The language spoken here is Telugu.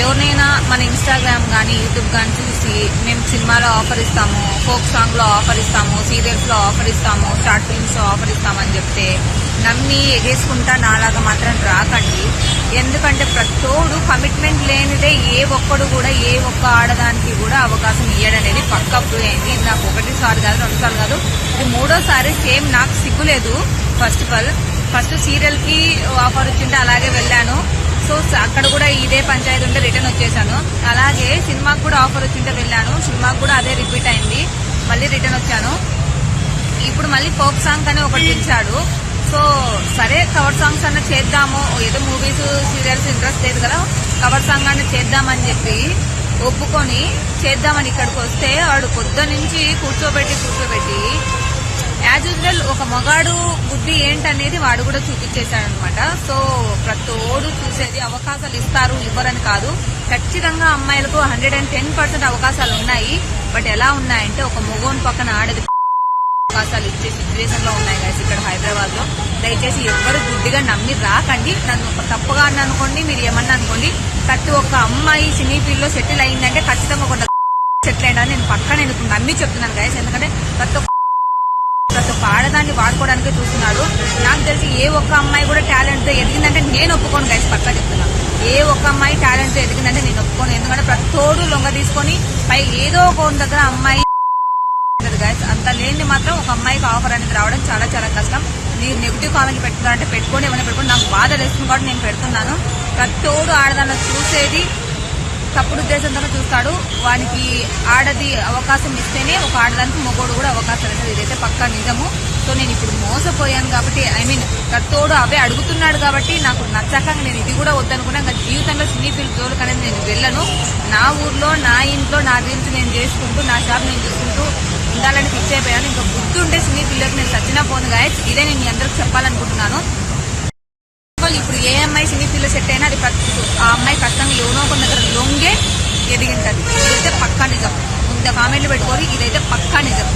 ఎవరినైనా మన ఇన్స్టాగ్రామ్ కానీ యూట్యూబ్ కానీ చూసి మేము సినిమాలో ఆఫర్ ఇస్తాము, ఫోక్ సాంగ్ లో ఆఫర్ ఇస్తాము, సీరియల్స్ లో ఆఫర్ ఇస్తాము, షార్ట్ ఫిల్మ్స్ లో ఆఫర్ ఇస్తామని చెప్తే నమ్మి ఎగేసుకుంటా నాలాగా మాత్రం రాకండి. ఎందుకంటే ప్రతోడు కమిట్మెంట్ లేనిదే ఏ ఒక్కడు కూడా ఏ ఒక్క ఆడదానికి కూడా అవకాశం ఇయ్యడనేది పక్కా ప్రూవ్ అయింది. ఇది నాకు ఒకటిసారి కాదు, రెండుసార్లు కాదు, ఇది మూడోసారి. సేమ్ నాకు సిగ్గులేదు. ఫస్ట్ సీరియల్ కి ఆఫర్ వచ్చింటే అలాగే వెళ్ళాను. సో అక్కడ కూడా ఇదే పంచాయతీ ఉంటే రిటర్న్ వచ్చేసాను. అలాగే సినిమాకు కూడా ఆఫర్ వచ్చింటే వెళ్ళాను, సినిమాకు కూడా అదే రిపీట్ అయింది, మళ్ళీ రిటర్న్ వచ్చాను. ఇప్పుడు మళ్ళీ ఫోక్ సాంగ్ అని ఒకటి పిలిచాడు. సో సరే కవర్ సాంగ్స్ అన్న చేద్దాము, ఏదో మూవీస్ సీరియల్స్ ఇంట్రెస్ట్ లేదు కదా, కవర్ సాంగ్ అన్న చేద్దామని చెప్పి ఒప్పుకొని చేద్దామని ఇక్కడికి వస్తే వాడు పొద్దు నుంచి కూర్చోబెట్టి యాజ్ యూజువల్ ఒక మగాడు బుద్ధి ఏంటనేది వాడు కూడా చూపించేశాడనమాట. సో ప్రతోడు చూసేది అవకాశాలు ఇస్తారు ఇవ్వరని కాదు, ఖచ్చితంగా అమ్మాయిలకు 110% అవకాశాలు ఉన్నాయి. బట్ ఎలా ఉన్నాయంటే ఒక మగోని పక్కన ఆడది అవకాశాలు ఇచ్చే సిచ్యువేషన్ లో ఉన్నాయి గైస్ ఇక్కడ హైదరాబాద్ లో. దయచేసి ఎవ్వరు గుడ్డిగా నమ్మి రాకండి. నన్ను ఒక తప్పుగా అనుకోండి, మీరు ఏమన్నా అనుకోండి. ప్రతి ఒక్క అమ్మాయి సినీ ఫీల్డ్ లో సెటిల్ అయిందంటే ఖచ్చితంగా ఒక సెటిల్ అయ్యాడని నేను పక్కన ఎందుకు నమ్మి చెప్తున్నాను గైస్. ఎందుకంటే ప్రతి ఒక్క ఆడదాన్ని వాడుకోవడానికి చూస్తున్నాడు. నాకు తెలిసి ఏ ఒక్క అమ్మాయి కూడా టాలెంట్ తో ఎదిగిందంటే నేను ఒప్పుకోను గైస్, పక్కా చెప్తున్నాను. ఏ ఒక్క అమ్మాయి టాలెంట్ తో ఎదిగిందంటే నేను ఒప్పుకోను. ఎందుకంటే ప్రతోడు లొంగ తీసుకొని పై ఏదో ఒక దగ్గర అమ్మాయి గైస్, అంత లేని మాత్రం ఒక అమ్మాయికి ఆఫర్ అనేది రావడం చాలా చాలా కష్టం. మీరు నెగిటివ్ కామెంట్ పెట్టుకున్నారంటే పెట్టుకోండి, ఏమైనా పెట్టుకోండి, నాకు బాధ వేస్తుంది కాబట్టి నేను పెడుతున్నాను. ప్రతోడు ఆడదాన్ని చూసేది తప్పుడు ఉద్దేశంతో చూస్తాడు. వానికి ఆడది అవకాశం ఇస్తేనే ఒక ఆడదానికి మొగోడు కూడా అవకాశం ఇస్తుంది. ఇదైతే పక్కా నిజము. సో నేను ఇప్పుడు మోసపోయాను కాబట్టి, ప్రతోడు అవే అడుగుతున్నాడు కాబట్టి నాకు నచ్చక నేను ఇది కూడా వద్దనుకున్నా. ఇంకా జీవితంలో సినీ ఫీల్డ్ జోలికి అనేది నేను వెళ్ళను. నా ఊర్లో నా ఇంట్లో నా గురించి నేను చేసుకుంటూ నా జాబ్ నేను చూసుకుంటూ ఉండాలని ఫిక్స్ అయిపోయాను. ఇంకా బుద్ధి ఉంటే సినీ ఫీల్డ్కి నేను చచ్చినా పోను గాయస్. ఇదే నేను మీ అందరికి చెప్పాలనుకుంటున్నాను. ఇప్పుడు ఏ అమ్మాయి సినీ ఫీల్డ్ సెట్ అయినా అది ఆ అమ్మాయి ఖచ్చితంగా ఎవరో కొన్ని దగ్గర లొంగే ఎదిగింటది. ఇదైతే పక్కా నిజం. ఇంత కామెంట్లు పెట్టుకోరు, ఇదైతే పక్కా నిజం.